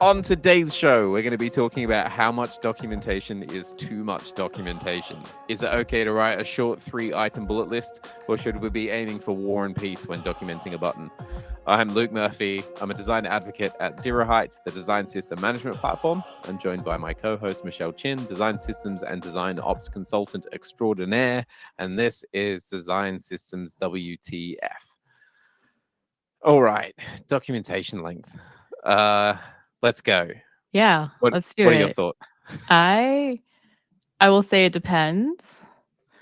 On today's show, we're going to be talking about how much documentation is too much documentation. Is it okay to write a short 3-item bullet list, or should we be aiming for war and peace when documenting a button? I'm Luke Murphy. I'm a design advocate at Zero Height, the design system management platform. I'm joined by my co-host Michelle Chin, design systems and design ops consultant extraordinaire, and this is Design Systems WTF. All right, documentation length. Let's go. Yeah, What let's do What are your it. thoughts? I I will say it depends.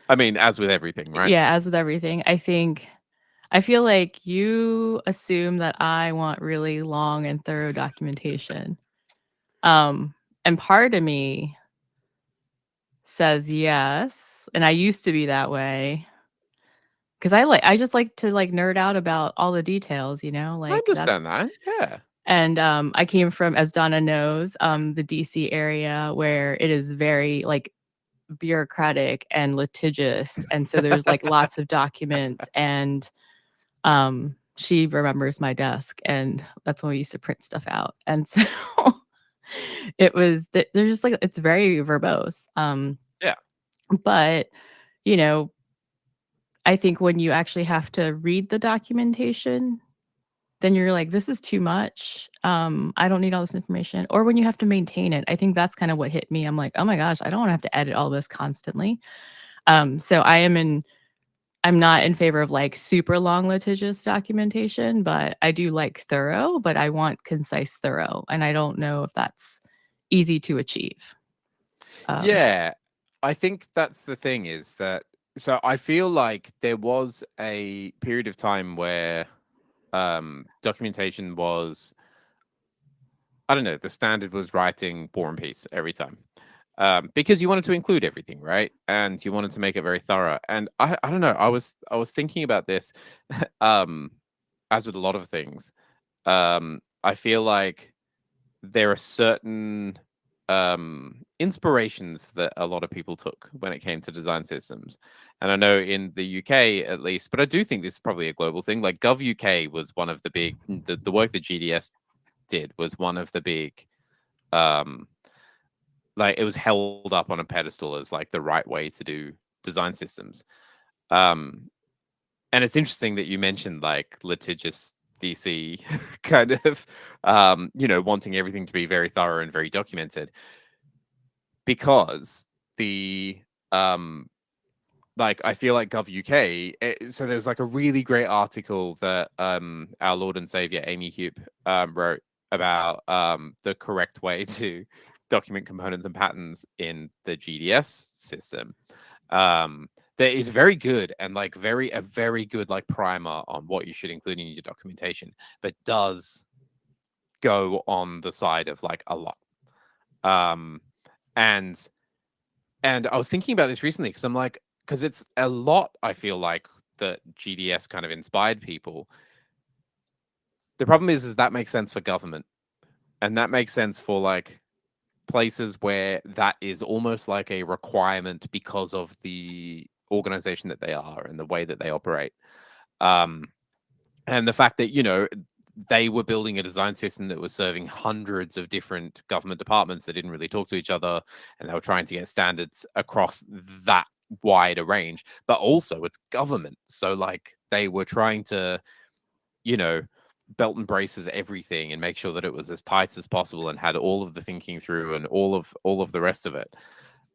I mean, as with everything, right? Yeah, as with everything, I feel like you assume that I want really long and thorough documentation. Um, and part of me says yes, and I used to be that way because I just like to like nerd out about all the details, I like that's understand that. Yeah. and I came from, as Donna knows, the DC area where it is very like bureaucratic and litigious, and so there's like lots of documents, and she remembers my desk, and that's when we used to print stuff out, and so there's just like it's very verbose, Yeah. but you know I think when you actually have to read the documentation, then you're like, this is too much. I don't need all this information. Or when you have to maintain it, I think that's kind of what hit me. I'm like, oh my gosh, I don't want to have to edit all this constantly. So I'm not in favor of like super long litigious documentation, but I do like thorough, but I want concise thorough. And I don't know if that's easy to achieve. Um, Yeah. I think that's the thing is that so I feel like there was a period of time where documentation was, I don't know, the standard was writing War and Peace every time. Because you wanted to include everything, right? And you wanted to make it very thorough. And I don't know, I was thinking about this, um, as with a lot of things. I feel like there are certain inspirations that a lot of people took when it came to design systems. And I know in the UK at least, but I do think this is probably a global thing. Like Gov UK was one of the big, the work that GDS did was one of the big, um, like it was held up on a pedestal as like the right way to do design systems. Um, and it's interesting that you mentioned like litigious DC kind of, wanting everything to be very thorough and very documented because the like I feel like Gov UK. So there's like a really great article that our Lord and Savior Amy Hupe wrote about the correct way to document components and patterns in the GDS system. Um, that is very good and like a very good like primer on what you should include in your documentation, but does go on the side of like a lot. Um, and I was thinking about this recently because I'm like, because it's a lot, I feel like, that GDS kind of inspired people. The problem is that makes sense for government. And that makes sense for like places where that is almost like a requirement because of the organization that they are and the way that they operate. Um, and the fact that, they were building a design system that was serving hundreds of different government departments that didn't really talk to each other, and they were trying to get standards across that wide a range. But also it's government, so like they were trying to, you know belt and braces everything and make sure that it was as tight as possible and had all of the thinking through and all of the rest of it.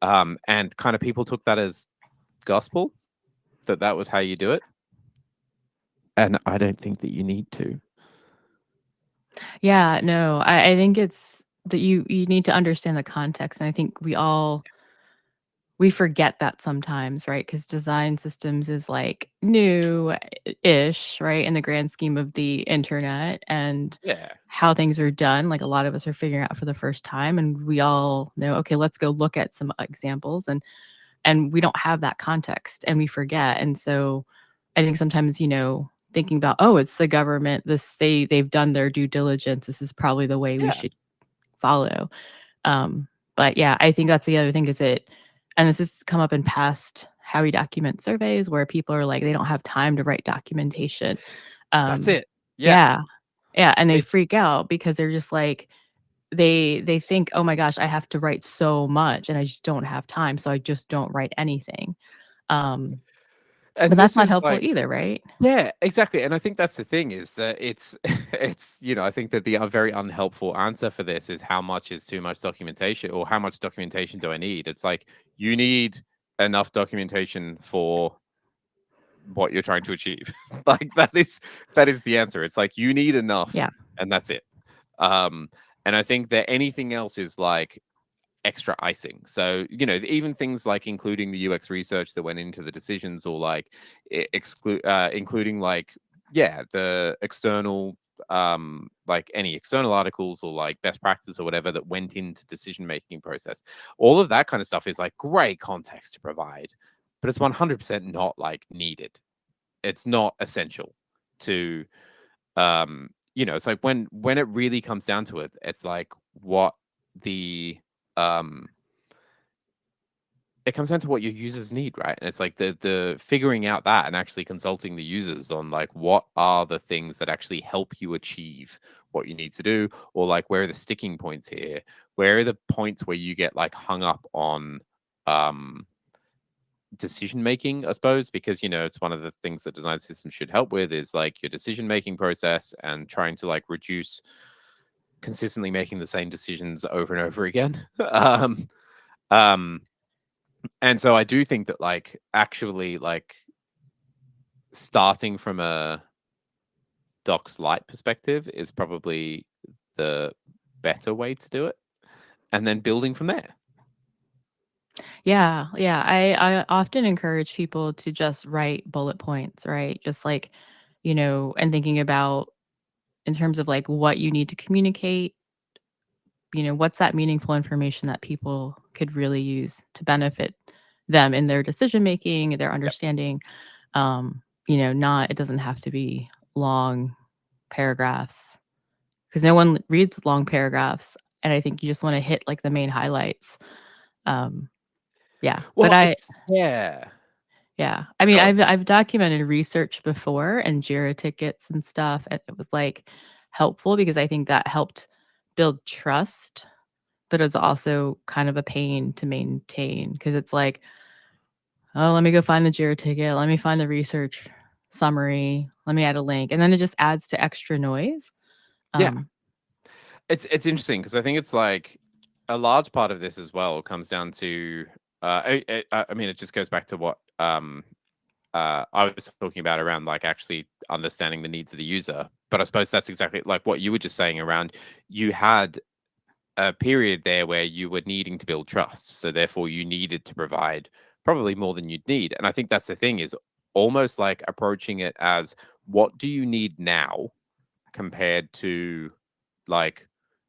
And kind of people took that as gospel, that was how you do it, and I don't think that you need to. yeah, no, I think it's that you need to understand the context. And I think we forget that sometimes, right? Because design systems is like new-ish, right, in the grand scheme of the internet and Yeah. how things are done. Like a lot of us are figuring out for the first time, and we all know, okay, let's go look at some examples, and we don't have that context, and we forget. And so, I think sometimes, thinking about, oh, it's the government. They've done their due diligence. This is probably the way we Yeah. should follow. But yeah, I think that's the other thing is and this has come up in past how we document surveys where people are like, they don't have time to write documentation. That's Um, it. Yeah. yeah. Yeah. And they It's freak out because they're just like, they think, oh my gosh, I have to write so much and I just don't have time, so I just don't write anything. um but And that's this not is helpful like, either, right? yeah, exactly. And I think that's the thing, is that it's it's, I think that the very unhelpful answer for this is how much is too much documentation, or how much documentation do I need? It's like, you need enough documentation for what you're trying to achieve. Like, that is the answer. It's like, you need enough, Yeah. and that's it. Um and I think that anything else is like extra icing. So, even things like including the UX research that went into the decisions, or like including, like, yeah, the external, like any external articles, or like best practice or whatever that went into decision making process. All of that kind of stuff is like great context to provide, but it's 100% not like needed. It's not essential to, it's like, when it really comes down to it, it's like, what the um it comes down to what your users need, right? And it's like the figuring out that, and actually consulting the users on like, what are the things that actually help you achieve what you need to do, or like, where are the sticking points here? Where are the points where you get like hung up on um decision making, I suppose, because it's one of the things that design systems should help with, is like your decision making process, and trying to like reduce consistently making the same decisions over and over again. Um and so I do think that, like, actually, like, starting from a Docs Lite perspective is probably the better way to do it, and then building from there. Yeah, yeah. I often encourage people to just write bullet points, right? Just like, and thinking about in terms of like what you need to communicate, what's that meaningful information that people could really use to benefit them in their decision making, their Yep. understanding. Not it doesn't have to be long paragraphs because no one reads long paragraphs. And I think you just want to hit like the main highlights. Um, yeah. But Well, it's yeah. yeah. I mean, Go on. I've documented research before and Jira tickets and stuff. And it was like helpful because I think that helped build trust, but it's also kind of a pain to maintain because it's like, oh, let me go find the Jira ticket. Let me find the research summary. Let me add a link. And then it just adds to extra noise. Yeah. Um, It's interesting, because I think it's like a large part of this as well comes down to, I mean, it just goes back to what I was talking about around like actually understanding the needs of the user. But I suppose that's exactly like what you were just saying around, you had a period there where you were needing to build trust. So therefore you needed to provide probably more than you'd need. And I think that's the thing, is almost like approaching it as, what do you need now, compared to, like,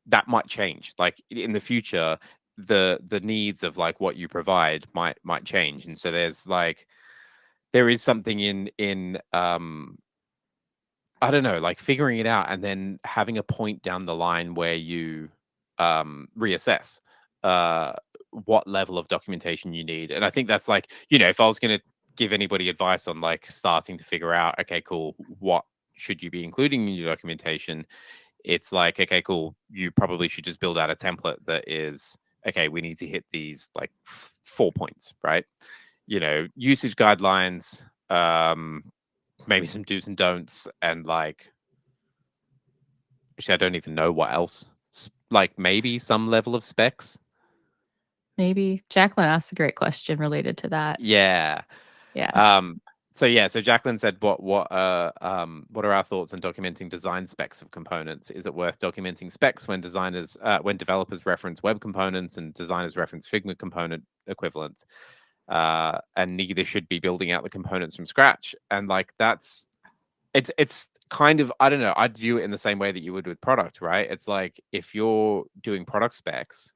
that might change. Like, in the future, the needs of like what you provide might change. And so there is something in I don't know, like figuring it out, and then having a point down the line where you reassess uh what level of documentation you need. And I think that's like, if I was going to give anybody advice on like starting to figure out, okay, cool, what should you be including in your documentation, it's like, okay, cool, you probably should just build out a template that is, okay, we need to hit these like 4 points, right? Usage guidelines, maybe some do's and don'ts, and like, actually, I don't even know what else. Like, maybe some level of specs. maybe Jacqueline asked a great question related to that. Yeah. Yeah. Um. So yeah. So Jacqueline said, what are our thoughts on documenting design specs of components? Is it worth documenting specs when developers reference web components and designers reference Figma component equivalents? And neither should be building out the components from scratch. And like, it's kind of, I don't know, I'd view it in the same way that you would with product, right? It's like, if you're doing product specs,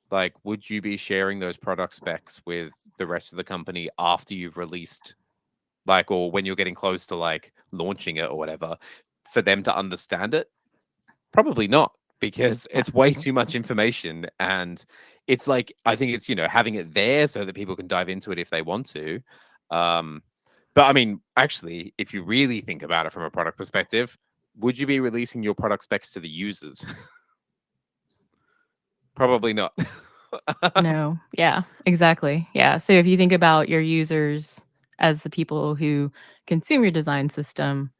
like, would you be sharing those product specs with the rest of the company after you've released, like, or when you're getting close to like launching it or whatever, for them to understand it? Probably not, because Yeah. it's way too much information. And it's like, I think it's, having it there so that people can dive into it if they want to. Um, but I mean, actually, if you really think about it from a product perspective, would you be releasing your product specs to the users? Probably not. No. Yeah, exactly. Yeah. So if you think about your users as the people who consume your design system,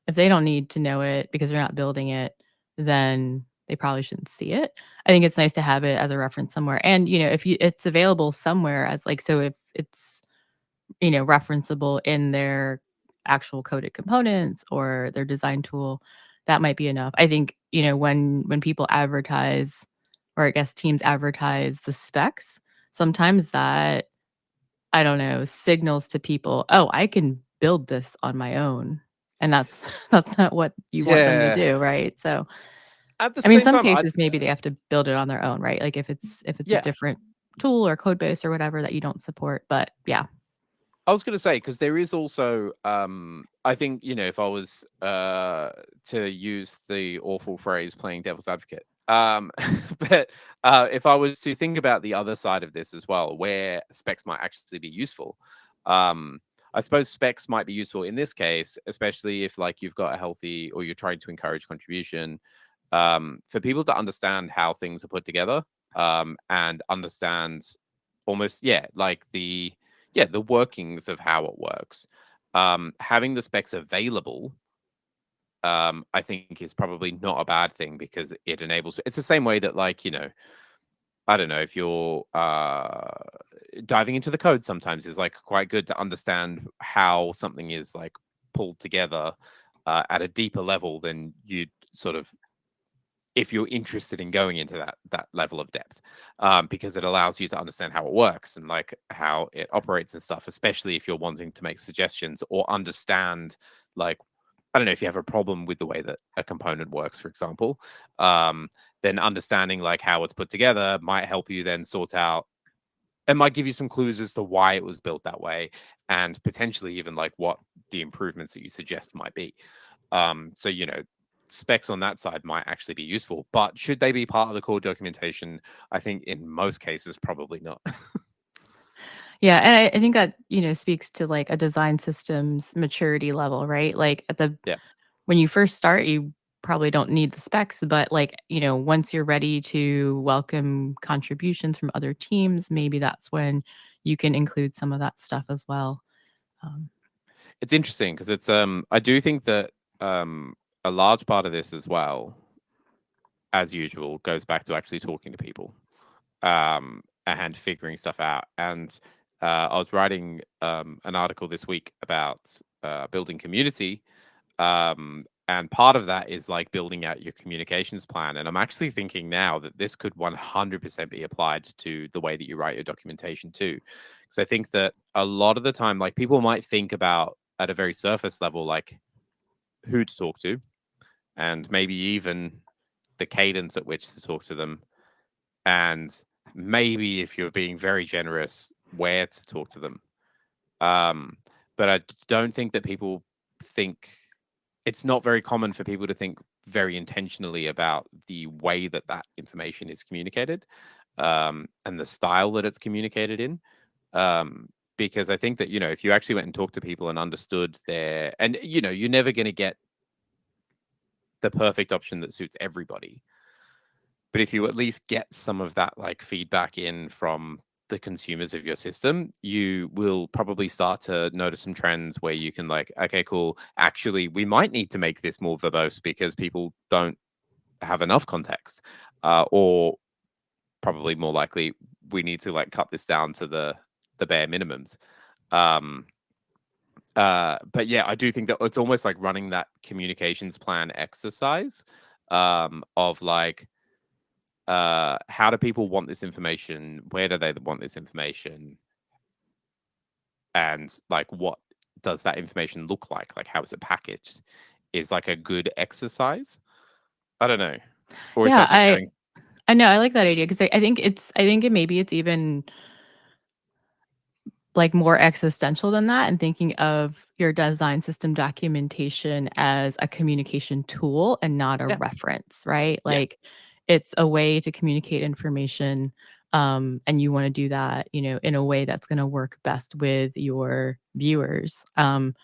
if they don't need to know it because they're not building it, then they probably shouldn't see it. I think it's nice to have it as a reference somewhere. And, if it's available somewhere as like, so if it's, referenceable in their actual coded components or their design tool, that might be enough. I think, when people advertise, or I guess teams advertise the specs, sometimes that, I don't know, signals to people, "Oh, I can build this on my own." And that's that's not what you want them to Yeah. do, right? So, At the I mean, same some time, cases, maybe they have to build it on their own, right? Like if it's a yeah, different tool or code base or whatever that you don't support, but yeah. I was going to say, because there is also, I think, if I was to use the awful phrase playing devil's advocate, but if I was to think about the other side of this as well, where specs might actually be useful, um, I suppose specs might be useful in this case, especially if like you've got a healthy or you're trying to encourage contribution, for people to understand how things are put together, and understand almost, like the workings of how it works. Having the specs available, I think is probably not a bad thing because it enables. It's the same way that, like, I don't know, if you're diving into the code, sometimes is like quite good to understand how something is like pulled together at a deeper level than you'd sort of, if you're interested in going into that level of depth, because it allows you to understand how it works and like how it operates and stuff, especially if you're wanting to make suggestions or understand, like, I don't know, if you have a problem with the way that a component works, for example, then understanding like how it's put together might help you then sort out, it might give you some clues as to why it was built that way, and potentially even like what the improvements that you suggest might be. So, specs on that side might actually be useful, but should they be part of the core documentation? I think in most cases, probably not. Yeah, and I think that, speaks to like a design system's maturity level, right? Like Yeah. when you first start, you probably don't need the specs, but like, once you're ready to welcome contributions from other teams, maybe that's when you can include some of that stuff as well. Um, It's interesting because I do think that a large part of this as well, as usual, goes back to actually talking to people, and figuring stuff out. And I was writing an article this week about building community, and part of that is like building out your communications plan. And I'm actually thinking now that this could 100% be applied to the way that you write your documentation too, because I think that a lot of the time, like, people might think about at a very surface level, like who to talk to, and maybe even the cadence at which to talk to them, and maybe, if you're being very generous, where to talk to them. Um, but I don't think that people think, it's not very common for people to think very intentionally about the way that that information is communicated, and the style that it's communicated in. Because I think that, if you actually went and talked to people and understood their, and, you're never going to get the perfect option that suits everybody. But if you at least get some of that like feedback in from the consumers of your system, you will probably start to notice some trends where you can, like, okay, cool. Actually, we might need to make this more verbose because people don't have enough context, or probably more likely, we need to like cut this down to the bare minimums. Um, but yeah, I do think that it's almost like running that communications plan exercise, of like, how do people want this information, where do they want this information, and like what does that information look like how is it packaged, is like a good exercise. I don't know, or is yeah, that just going? I know I like that idea because I think maybe it's even like more existential than that, and thinking of your design system documentation as a communication tool and not a Yeah, reference, right? yeah. Like it's a way to communicate information, and you want to do that, in a way that's going to work best with your viewers. And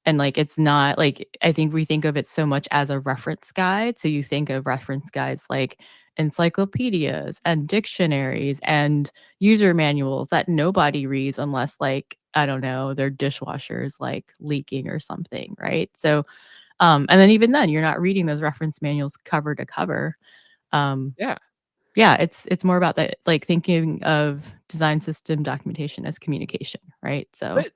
like it's not like, I think we think of it so much as a reference guide. So you think of reference guides like encyclopedias and dictionaries and user manuals that nobody reads unless, like, I don't know, their dishwasher's like leaking or something, right? So, and then even then, you're not reading those reference manuals cover to cover. Yeah. Yeah, it's more about that, like thinking of design system documentation as communication, right? So But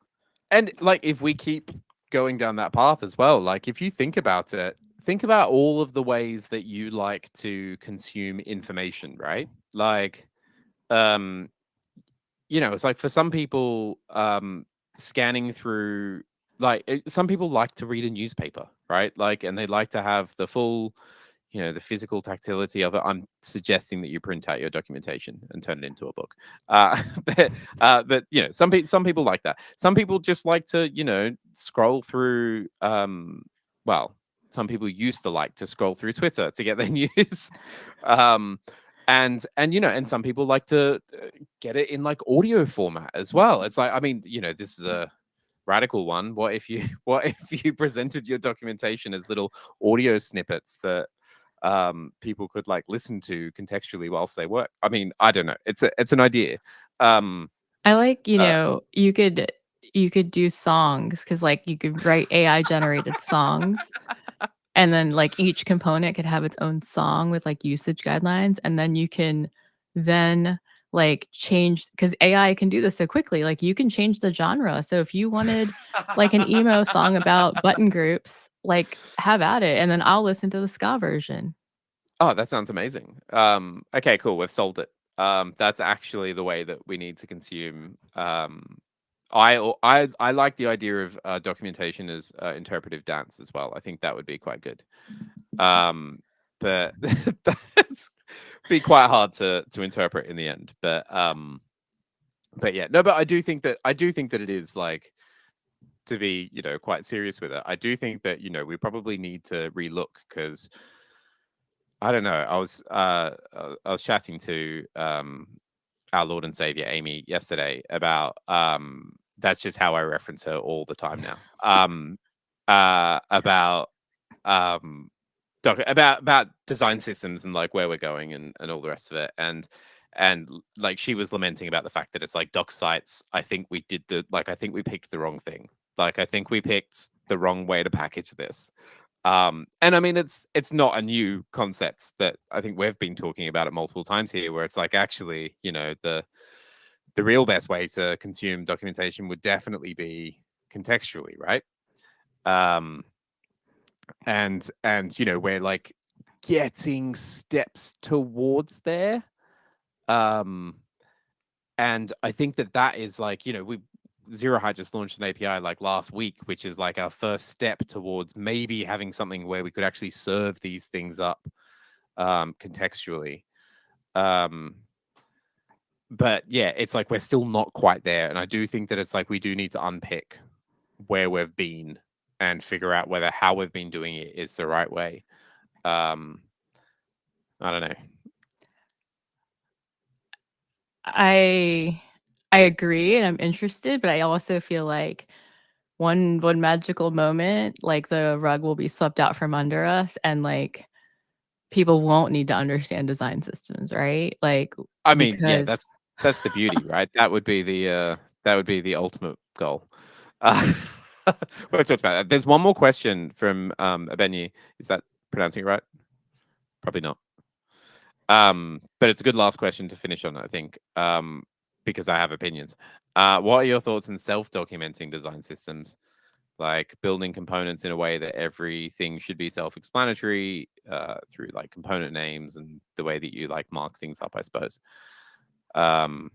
and like if we keep going down that path as well, like if you think about it, think about all of the ways that you like to consume information, right? Like um it's like for some people scanning through some people like to read a newspaper, right? Like and they like to have the full the physical tactility of it. I'm suggesting that you print out your documentation and turn it into a book. But some people like that. Some people just like to scroll through. Well, some people used to like to scroll through Twitter to get their news. um, and some people like to get it in like audio format as well. It's like, I mean, this is a radical one. What if you presented your documentation as little audio snippets that people could like listen to contextually whilst they work? I mean, I don't know. It's an idea. um I like, uh, you could do songs because like you could write AI generated songs. And then, like, each component could have its own song with, like, usage guidelines, and then you can then, like, change because AI can do this so quickly, like, you can change the genre. So if you wanted, like, an emo song about button groups, like, have at it, and then I'll listen to the ska version. oh, that sounds amazing. Okay, cool, we've solved it. That's actually the way that we need to consume. I like the idea of documentation as interpretive dance as well. I think that would be quite good. But that's be quite hard to interpret in the end. But yeah, no, but I do think that it is like, to be quite serious with it. I do think that we probably need to relook, because I don't know. I was chatting to our Lord and Savior Amy yesterday about that's just how I reference her all the time now. About um about design systems and like where we're going and all the rest of it. And like she was lamenting about the fact that it's like doc sites. I think we picked the wrong thing. Like I think we picked the wrong way to package this. And I mean, it's not a new concept that I think we've been talking about it multiple times here, where it's like, actually, the real best way to consume documentation would definitely be contextually, right? Um, and we're like getting steps towards there. Um, and I think that is like, we Zero Height just launched an API like last week, which is like our first step towards maybe having something where we could actually serve these things up contextually. Um, but yeah, it's like we're still not quite there, and I do think that it's like we do need to unpick where we've been and figure out whether how we've been doing it is the right way. Um, I don't know. I I agree, and I'm interested, but I also feel like one magical moment, like, the rug will be swept out from under us, and, like, people won't need to understand design systems, right? Like, I mean, yeah, because that's the beauty, right? That would be the ultimate goal. Uh, we've talked about that. There's one more question from Abenyi. Is that pronouncing it right? Probably not. But it's a good last question to finish on, I think, because I have opinions. What are your thoughts on self-documenting design systems, like building components in a way that everything should be self-explanatory through like component names and the way that you like mark things up, I suppose. Um,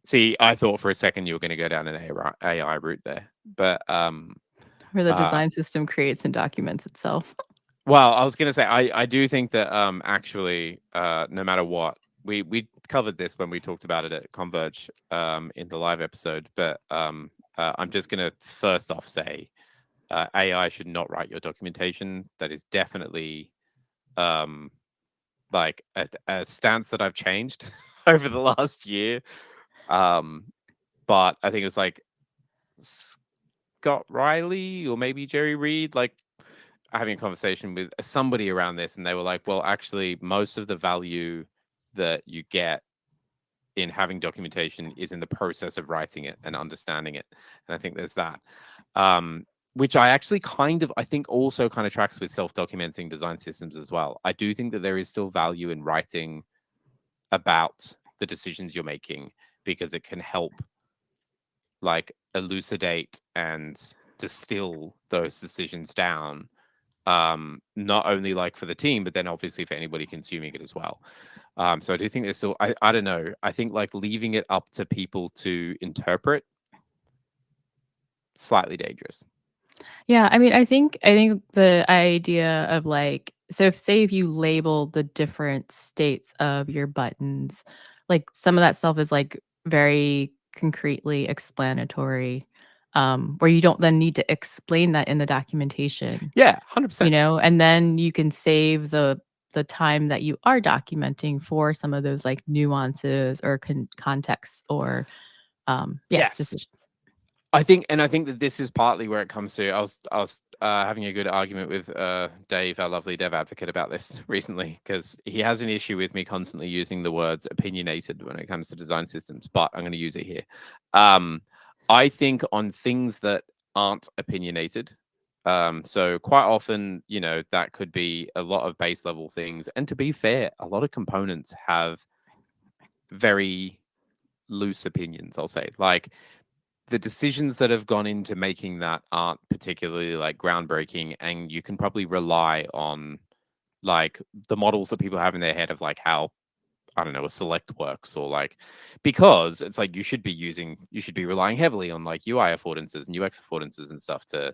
See, I thought for a second you were going to go down an AI route there, but where the uh, design system creates and documents itself. well, I was going to say I do think that actually no matter what, we covered this when we talked about it at Converge in the live episode, but I'm just going to first off say AI should not write your documentation. That is definitely um, like a stance that I've changed over the last year. Um, but I think it was like Scott Riley or maybe Jerry Reed, like having a conversation with somebody around this, and they were like, well, actually, most of the value that you get in having documentation is in the process of writing it and understanding it. And I think there's that. Which I actually I think also kind of tracks with self-documenting design systems as well. I do think that there is still value in writing about the decisions you're making, because it can help like elucidate and distill those decisions down, not only like for the team, but then obviously for anybody consuming it as well. So I do think there's still, I don't know, I think like leaving it up to people to interpret, slightly dangerous. Yeah, I mean, I think the idea of like, so if say if you label the different states of your buttons, like some of that stuff is like very concretely explanatory, where you don't then need to explain that in the documentation, Yeah, you 100%. know, and then you can save the time that you are documenting for some of those like nuances or context or yeah, Yes. decisions. I think that this is partly where it comes to. I was having a good argument with Dave, our lovely dev advocate, about this recently, because he has an issue with me constantly using the words opinionated when it comes to design systems. But I'm going to use it here. I think on things that aren't opinionated. So quite often, you know, that could be a lot of base level things. And to be fair, a lot of components have very loose opinions. I'll say, like, the decisions that have gone into making that aren't particularly like groundbreaking, and you can probably rely on like the models that people have in their head of like how, I don't know, a select works, or like, because it's like you should be relying heavily on like UI affordances and UX affordances and stuff to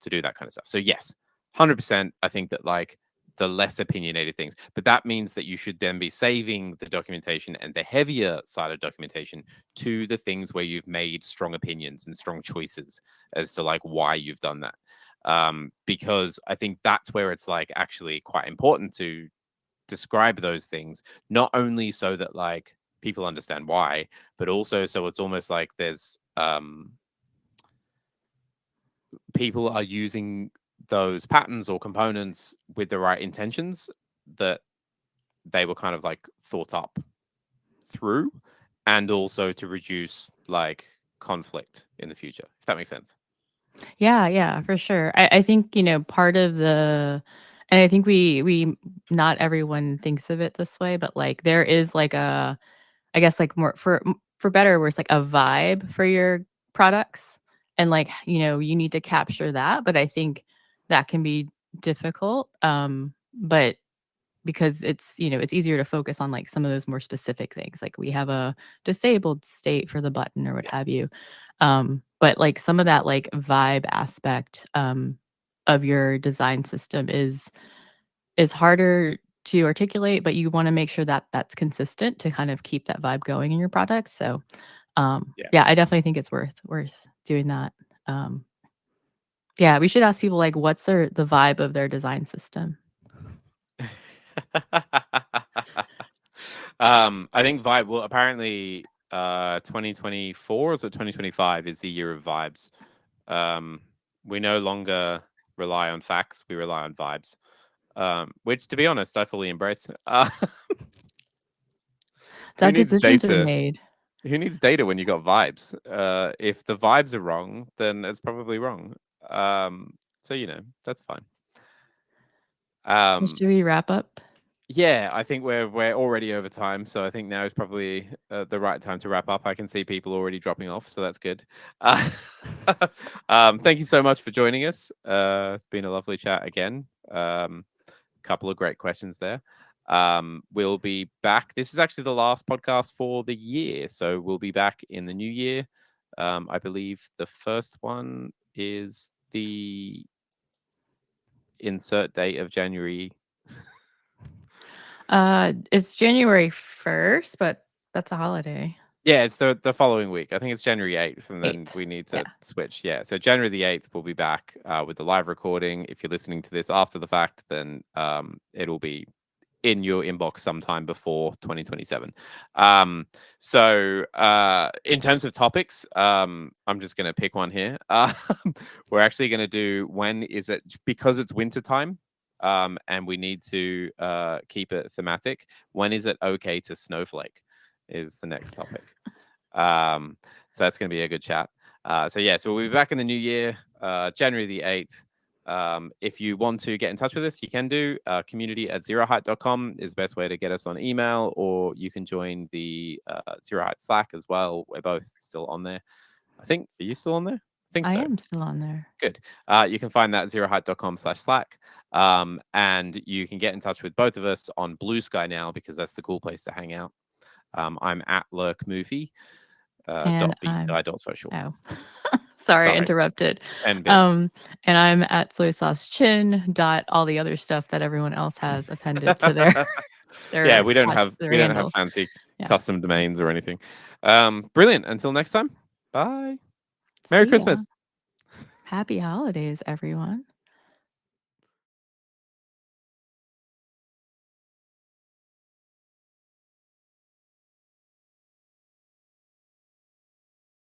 do that kind of stuff. So yes, 100%. I think that like the less opinionated things, but that means that you should then be saving the documentation and the heavier side of documentation to the things where you've made strong opinions and strong choices as to like why you've done that. Because I think that's where it's like actually quite important to describe those things, not only so that like people understand why, but also so it's almost like there's people are using those patterns or components with the right intentions, that they were kind of like thought up through, and also to reduce like conflict in the future, if that makes sense. Yeah, yeah, for sure. I think, you know, part of the and I think we not everyone thinks of it this way, but like there is like a I guess like more for better where it's like a vibe for your products and like, you know, you need to capture that, but I think that can be difficult. But because it's, you know, it's easier to focus on like some of those more specific things. Like we have a disabled state for the button or what Yeah. have you. But like some of that like vibe aspect of your design system is harder to articulate, but you want to make sure that that's consistent to kind of keep that vibe going in your product. So Yeah. yeah, I definitely think it's worth doing that. Um, yeah, we should ask people like what's the vibe of their design system. I think vibe, well, apparently 2024 or 2025 is the year of vibes. Um, we no longer rely on facts, we rely on vibes. Which, to be honest, I fully embrace. It's Who how needs decisions are data? made. Who needs data when you got vibes? If the vibes are wrong, then it's probably wrong. So you know, that's fine. Well, Um, should we wrap up? yeah, I think we're already over time, so I think now is probably the right time to wrap up. I can see people already dropping off, so that's good. Uh, thank you so much for joining us. It's been a lovely chat again. Couple of great questions there. We'll be back. This is actually the last podcast for the year, so we'll be back in the new year. I believe the first one is the insert date of January. It's January 1st, but that's a holiday. Yeah, it's the following week. I think it's January 8th, and then 8th. we need Yeah. to switch. Yeah, so January the 8th, we'll be back with the live recording. If you're listening to this after the fact, then it'll be in your inbox sometime before 2027. So in terms of topics, I'm just going to pick one here. We're actually going to do when is it, because it's winter time, and we need to keep it thematic. When is it okay to snowflake is the next topic. So that's going to be a good chat. So we'll be back in the new year, January the 8th. If you want to get in touch with us, you can do community@zeroheight.com is the best way to get us on email, or you can join the Zero Height Slack as well. We're both still on there. I think, are you still on there? I think so. I am still on there. Good. You can find that at zeroheight.com/Slack. And you can get in touch with both of us on Blue Sky now, because that's the cool place to hang out. I'm at lurkmovie. And .social. Oh, sorry, interrupted. And and I'm at soy sauce chin. All the other stuff that everyone else has appended to their yeah, we don't have handle. fancy custom domains or anything. Brilliant. Until next time. Bye. Merry Christmas. Happy holidays, everyone.